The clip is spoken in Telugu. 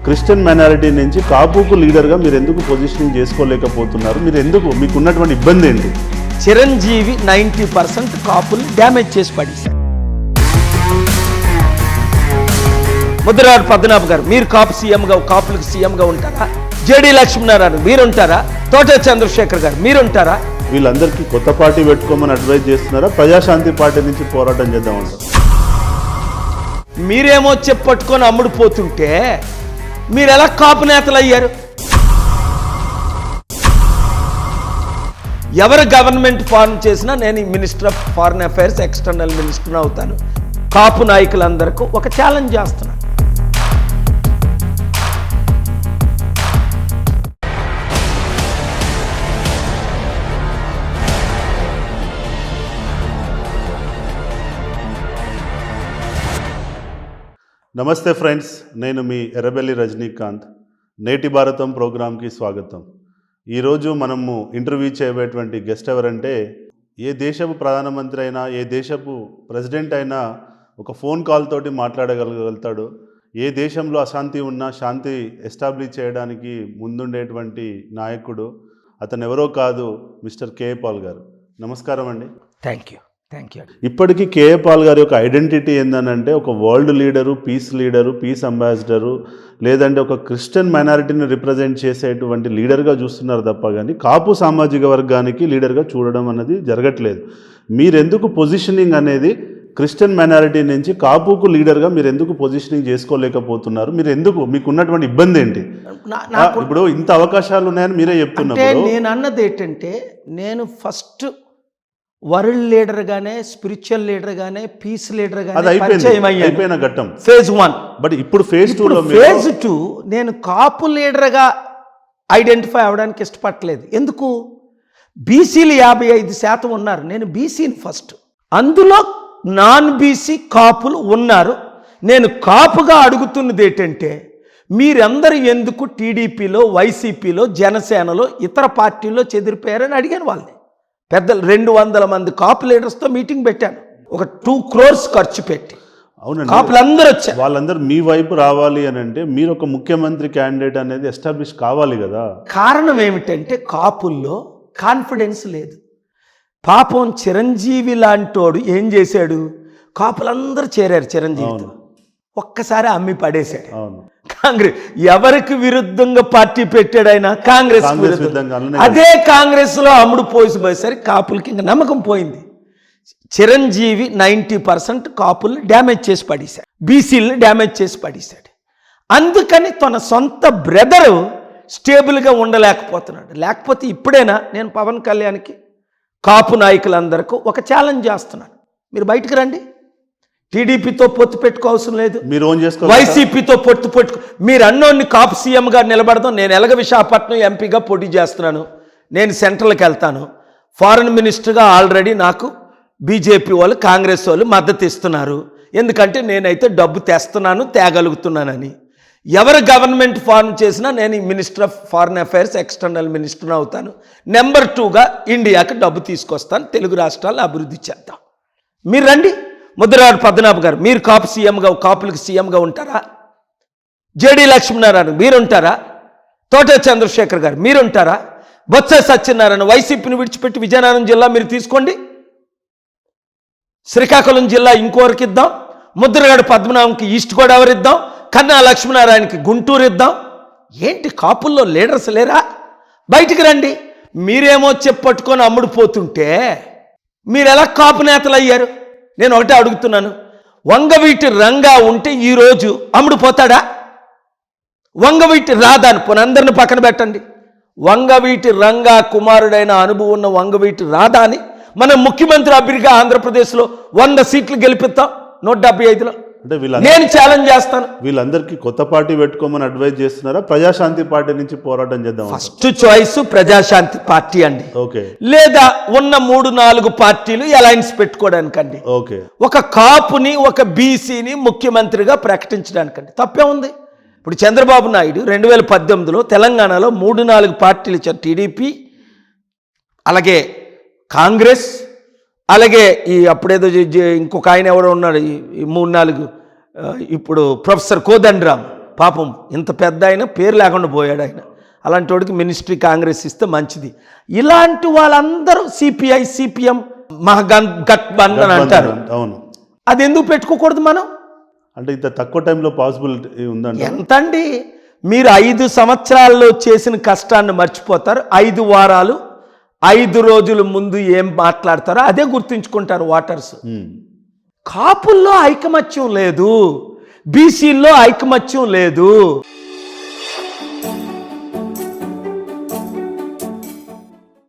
క్రిస్టియన్ మైనారిటీ నుంచి కాపుకు లీడర్గా మీరు ఎందుకు పొజిషనింగ్ చేసుకోలేకపోతున్నారు? మీరు ఎందుకు, మీకు ఉన్నటువంటి ఇబ్బంది ఏంటి? చిరంజీవి 90% కాపుల్ని డ్యామేజ్ చేసి పడేశారు. ముద్రరాడు పద్మనాభ గారు మీరు కాపు సీఎంగా, కాపులకు సీఎంగా ఉంటారా? జేడీ లక్ష్మీనారాయణ మీరుంటారా? తోట చంద్రశేఖర్ గారు మీరుంటారా? వీళ్ళందరికీ కొత్త పార్టీ పెట్టుకోమని అడ్వైజ్ చేస్తున్నారా? ప్రజాశాంతి పార్టీ నుంచి పోరాటం చేద్దామంటారు? మీరేమో చెప్పట్టుకొని అమ్ముడుపోతుంటే మీరు ఎలా కాపు నేతలు అయ్యారు? ఎవరు గవర్నమెంట్ ఫార్మ్ చేసినా నేను minister of foreign affairs, external minister అవుతాను. కాపు నాయకులందరికీ ఒక ఛాలెంజ్ చేస్తున్నాను. నమస్తే ఫ్రెండ్స్, నేను మీ ఎర్రబెల్లి రజనీకాంత్. నేటి భారతం ప్రోగ్రాంకి స్వాగతం. ఈరోజు మనము ఇంటర్వ్యూ చేయబోయేటువంటి గెస్ట్ ఎవరంటే, ఏ దేశపు ప్రధానమంత్రి అయినా, ఏ దేశపు ప్రెసిడెంట్ అయినా ఒక ఫోన్ కాల్ తోటి మాట్లాడగలుగుతాడు. ఏ దేశంలో అశాంతి ఉన్నా శాంతి ఎస్టాబ్లిష్ చేయడానికి ముందుండేటువంటి నాయకుడు అతను ఎవరో కాదు, మిస్టర్ కేఏ పాల్ గారు. నమస్కారం అండి. Thank you. ఇప్పటికీ కేఏ పాల్ గారి యొక్క ఐడెంటిటీ ఏందనంటే, ఒక వరల్డ్ లీడరు, పీస్ అంబాసిడరు, లేదంటే ఒక క్రిస్టియన్ మైనారిటీని రిప్రజెంట్ చేసేటువంటి లీడర్గా చూస్తున్నారు తప్ప కానీ కాపు సామాజిక వర్గానికి లీడర్గా చూడడం అనేది జరగట్లేదు. మీరెందుకు పొజిషనింగ్ అనేది క్రిస్టియన్ మైనారిటీ నుంచి కాపుకు లీడర్గా మీరు ఎందుకు పొజిషనింగ్ చేసుకోలేకపోతున్నారు? మీరు ఎందుకు, మీకు ఉన్నటువంటి ఇబ్బంది ఏంటి? ఇప్పుడు ఇంత అవకాశాలు ఉన్నాయని మీరే చెప్తున్నారు. నేను అన్నది ఏంటంటే, నేను ఫస్ట్ వరల్డ్ లీడర్గానే, స్పిరిచువల్ లీడర్గానే, పీస్ లీడర్గానే అయిపోయిన ఘట్టం ఫేజ్ 1. బట్ ఇప్పుడు ఫేజ్ 2 నేను కాపు లీడర్గా ఐడెంటిఫై అవ్వడానికి ఇష్టపడలేదు. ఎందుకు? బీసీలు 55% ఉన్నారు, నేను బీసీని ఫస్ట్. అందులో నాన్ బీసీ కాపులు ఉన్నారు. నేను కాపుగా అడుగుతున్నది ఏంటంటే, మీరందరూ ఎందుకు టీడీపీలో, వైసీపీలో, జనసేనలో, ఇతర పార్టీల్లో చెదిరిపోయారని అడిగాను వాళ్ళని. పెద్దలు 200 మంది కాపు లీడర్స్తో మీటింగ్ పెట్టాను. ఒక 2 crores ఖర్చు పెట్టి. అవునండి, కాపులందరూ వచ్చారు. వాళ్ళందరూ మీ వైపు రావాలి అని అంటే మీరు ఒక ముఖ్యమంత్రి క్యాండిడేట్ అనేది ఎస్టాబ్లిష్ కావాలి కదా. కారణం ఏమిటంటే, కాపుల్లో కాన్ఫిడెన్స్ లేదు. పాపం చిరంజీవి లాంటోడు ఏం చేశాడు? కాపులందరూ చేరారు చిరంజీవితో, ఒక్కసారి అమ్మి పడేశాడు. కాంగ్రెస్ ఎవరికి విరుద్ధంగా పార్టీ పెట్టాడు ఆయన? కాంగ్రెస్ విరుద్ధంగా. అదే కాంగ్రెస్ లో అమ్ముడు పోయేసరికి కాపులకి ఇంకా నమ్మకం పోయింది. చిరంజీవి 90% కాపుల్ని డ్యామేజ్ చేసి పడేశాడు, బీసీలని డ్యామేజ్ చేసి పడేశాడు. అందుకని తన సొంత బ్రదరు స్టేబుల్గా ఉండలేకపోతున్నాడు. లేకపోతే ఇప్పుడైనా నేను పవన్ కళ్యాణ్కి, కాపు నాయకులందరికీ ఒక ఛాలెంజ్ చేస్తున్నాను. మీరు బయటకు రండి. టీడీపీతో పొత్తు పెట్టుకోవాల్సిన లేదు, మీరు ఓన్ చేసుకో. వైసీపీతో పొత్తు మీరు అన్నోన్ని కాపు సీఎంగా నిలబడదాం. నేను ఎలాగ విశాఖపట్నం ఎంపీగా పోటీ చేస్తున్నాను, నేను సెంట్రల్కి వెళ్తాను. ఫారెన్ మినిస్టర్గా ఆల్రెడీ నాకు బీజేపీ వాళ్ళు, కాంగ్రెస్ వాళ్ళు మద్దతు ఇస్తున్నారు. ఎందుకంటే నేనైతే డబ్బు తెస్తున్నాను, తేగలుగుతున్నానని. ఎవరు గవర్నమెంట్ ఫార్మ్ చేసినా నేను minister of foreign affairs, external minister అవుతాను. నెంబర్ 2గా ఇండియాకి డబ్బు తీసుకొస్తాను. తెలుగు రాష్ట్రాలు అభివృద్ధి చేద్దాం. మీరు రండి. ముద్రరాడు పద్మనాభ గారు మీరు కాపు సీఎంగా, కాపులకు సీఎంగా ఉంటారా? జేడీ లక్ష్మీనారాయణ మీరుంటారా? తోట చంద్రశేఖర్ గారు మీరుంటారా? బొత్స సత్యనారాయణ వైసీపీని విడిచిపెట్టి విజయనగరం జిల్లా మీరు తీసుకోండి. శ్రీకాకుళం జిల్లా ఇంకోరికి ఇద్దాం. ముద్రరాడు పద్మనాభంకి ఈస్ట్ గోదావరి ఇద్దాం. కన్నా లక్ష్మీనారాయణకి గుంటూరు ఇద్దాం. ఏంటి కాపుల్లో లీడర్స్ లేరా? బయటికి రండి. మీరేమో చెప్పట్టుకొని అమ్ముడుపోతుంటే మీరు ఎలా కాపు నేతలు అయ్యారు? నేను ఒకటే అడుగుతున్నాను. వంగవీటి రంగా ఉంటే ఈరోజు అమ్ముడుపోతాడా? వంగవీటి రాధాని పునందరిని పక్కన పెట్టండి. వంగవీటి రంగా కుమారుడైన అనుభవం ఉన్న వంగవీటి రాధాని మనం ముఖ్యమంత్రి అభ్యర్థిగా ఆంధ్రప్రదేశ్లో 100 సీట్లు గెలిపిస్తాం. 175లో నేను ఛాలెంజ్ చేస్తాను. వీళ్ళందరికీ కొత్త పార్టీ పెట్టుకోమని అడ్వైజ్ చేస్తున్నారా? ప్రజాశాంతి పార్టీ నుంచి పోరాటం చేద్దాం. ఫస్ట్ చాయిస్ ప్రజాశాంతి పార్టీ అండి. ఓకే. లేదా ఉన్న 3-4 పార్టీలు అలయన్స్ పెట్టుకోవడానికండి. ఓకే. ఒక కాపుని, ఒక బీసీని ముఖ్యమంత్రిగా ప్రకటించడానికండి. తప్పే ఉంది? ఇప్పుడు చంద్రబాబు నాయుడు 2018లో తెలంగాణలో 3-4 పార్టీలు ఇచ్చారు. టీడీపీ, అలాగే కాంగ్రెస్, అలాగే ఈ అప్పుడేదో ఇంకొక ఆయన ఎవరో ఉన్నాడు, ఈ 3-4 ఇప్పుడు ప్రొఫెసర్ కోదండరామ్, పాపం ఇంత పెద్ద ఆయన పేరు లేకుండా పోయాడు ఆయన. అలాంటి వాడికి మినిస్ట్రీ కాంగ్రెస్ ఇస్తే మంచిది. ఇలాంటి వాళ్ళందరూ సిపిఐ సిపిఎం మహాగఠబంధన్ అంటారు. అవును, అది ఎందుకు పెట్టుకోకూడదు మనం? అంటే ఇంత తక్కువ టైంలో పాసిబిలిటీ ఉందండి. ఎంతండి, మీరు 5 సంవత్సరాల్లో చేసిన కష్టాన్ని మర్చిపోతారు. 5 వారాలు 5 రోజుల ముందు ఏం మాట్లాడతారో అదే గుర్తుంచుకుంటారు ఓటర్స్. కాపుల్లో ఐకమత్యం లేదు, బీసీల్లో ఐకమత్యం లేదు.